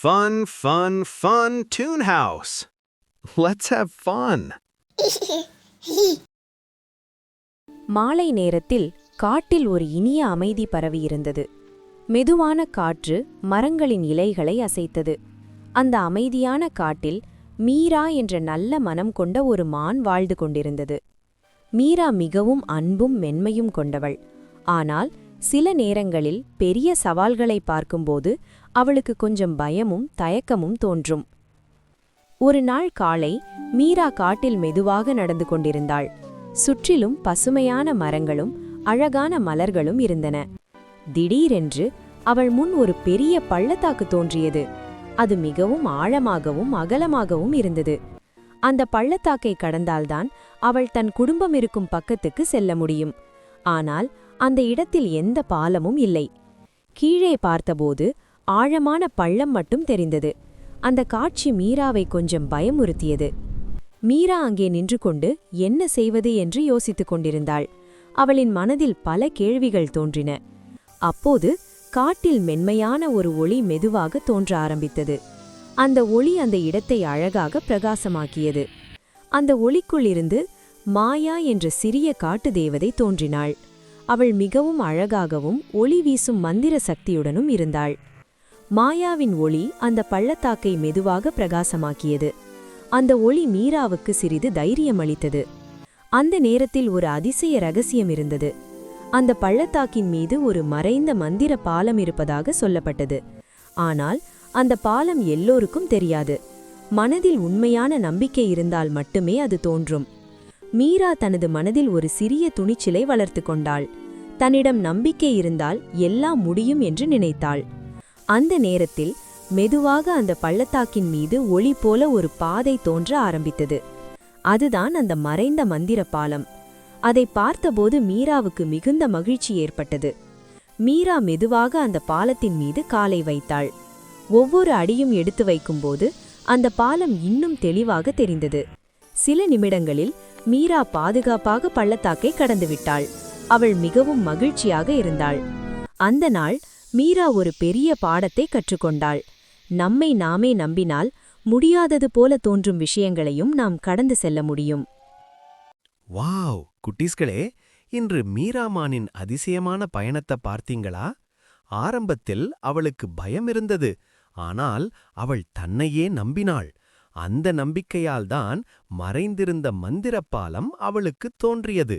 Fun, fun, fun Toon House. Let's have fun. மாலை நேரத்தில் காட்டில் ஒரு இனிய அமைதி பரவியிருந்தது. மெதுவான காற்று மரங்களின் இலைகளை அசைத்தது. அந்த அமைதியான காட்டில் மீரா என்ற நல்ல மனம் கொண்ட ஒரு மான் வாழ்ந்து கொண்டிருந்தது. மீரா மிகவும் அன்பும் மென்மையும் கொண்டவள். ஆனால் சில நேரங்களில் பெரிய சவால்களை பார்க்கும்போது அவளுக்கு கொஞ்சம் பயமும் தயக்கமும் தோன்றும். ஒரு நாள் காலை மீரா காட்டில் மெதுவாக நடந்து கொண்டிருந்தாள். சுற்றிலும் பசுமையான மரங்களும் அழகான மலர்களும் இருந்தன. திடீரென்று அவள் முன் ஒரு பெரிய பள்ளத்தாக்கு தோன்றியது. அது மிகவும் ஆழமாகவும் அகலமாகவும் இருந்தது. அந்த பள்ளத்தாக்கை கடந்தால்தான் அவள் தன் குடும்பம் இருக்கும் பக்கத்துக்கு செல்ல முடியும். ஆனால் அந்த இடத்தில் எந்த பாலமும் இல்லை. கீழே பார்த்தபோது ஆழமான பள்ளம் மட்டும் தெரிந்தது. அந்த காட்சி மீராவை கொஞ்சம் பயமுறுத்தியது. மீரா அங்கே நின்று கொண்டு என்ன செய்வது என்று யோசித்துக் கொண்டிருந்தாள். அவளின் மனதில் பல கேள்விகள் தோன்றின. அப்போது காட்டில் மென்மையான ஒரு ஒளி மெதுவாக தோன்ற ஆரம்பித்தது. அந்த ஒளி அந்த இடத்தை அழகாக பிரகாசமாக்கியது. அந்த ஒளிக்குள் இருந்து மாயா என்ற சிறிய காட்டு தேவதை தோன்றினாள். அவள் மிகவும் அழகாகவும் ஒளி வீசும் மந்திர சக்தியுடனும் இருந்தாள். மாயாவின் ஒளி அந்த பள்ளத்தாக்கை மெதுவாக பிரகாசமாக்கியது. அந்த ஒளி மீராவுக்கு சிறிது தைரியம் அளித்தது. அந்த நேரத்தில் ஒரு அதிசய ரகசியம் இருந்தது. அந்த பள்ளத்தாக்கின் மீது ஒரு மறைந்த மந்திர பாலம் இருப்பதாக சொல்லப்பட்டது. ஆனால் அந்த பாலம் எல்லோருக்கும் தெரியாது. மனதில் உண்மையான நம்பிக்கை இருந்தால் மட்டுமே அது தோன்றும். மீரா தனது மனதில் ஒரு சிறிய துணிச்சலை வளர்த்து கொண்டாள். தன்னிடம் நம்பிக்கை இருந்தால் எல்லாம் முடியும் என்று நினைத்தாள். அந்த நேரத்தில் மெதுவாக அந்த பள்ளத்தாக்கின் மீது ஒளி போல ஒரு பாதை தோன்ற ஆரம்பித்தது. அதுதான் அந்த மறைந்த மந்திர பாலம். அதை பார்த்தபோது மீராவுக்கு மிகுந்த மகிழ்ச்சி ஏற்பட்டது. மீரா மெதுவாக அந்த பாலத்தின் மீது காலை வைத்தாள். ஒவ்வொரு அடியும் எடுத்து வைக்கும்போது அந்த பாலம் இன்னும் தெளிவாக தெரிந்தது. சில நிமிடங்களில் மீரா பாதுகாப்பாக பள்ளத்தாக்கை கடந்துவிட்டாள். அவள் மிகவும் மகிழ்ச்சியாக இருந்தாள். அந்த நாள் மீரா ஒரு பெரிய பாடத்தை கற்றுக்கொண்டாள். நம்மை நாமே நம்பினால் முடியாதது போல தோன்றும் விஷயங்களையும் நாம் கடந்து செல்ல முடியும். வாவ் குட்டீஸ்களே, இன்று மீராமானின் அதிசயமான பயணத்தை பார்த்தீங்களா? ஆரம்பத்தில் அவளுக்கு பயம் இருந்தது. ஆனால் அவள் தன்னையே நம்பினாள். அந்த நம்பிக்கையால்தான் மறைந்திருந்த மந்திரப்பாலம் அவளுக்கு தோன்றியது.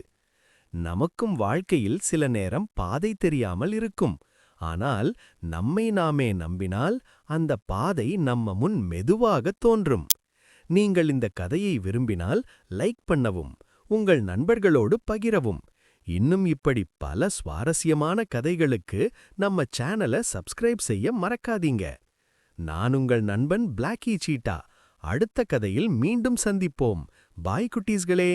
நமக்கும் வாழ்க்கையில் சில நேரம் பாதை தெரியாமல் இருக்கும். ஆனால் நம்மை நாமே நம்பினால் அந்த பாதை நம்ம முன் மெதுவாக தோன்றும். நீங்கள் இந்த கதையை விரும்பினால் லைக் பண்ணவும், உங்கள் நண்பர்களோடு பகிரவும். இன்னும் இப்படி பல சுவாரஸ்யமான கதைகளுக்கு நம்ம சேனலை சப்ஸ்கிரைப் செய்ய மறக்காதீங்க. நான் உங்கள் நண்பன் பிளாக்கி சீட்டா. அடுத்த கதையில் மீண்டும் சந்திப்போம். பாய் குட்டீஸ்களே.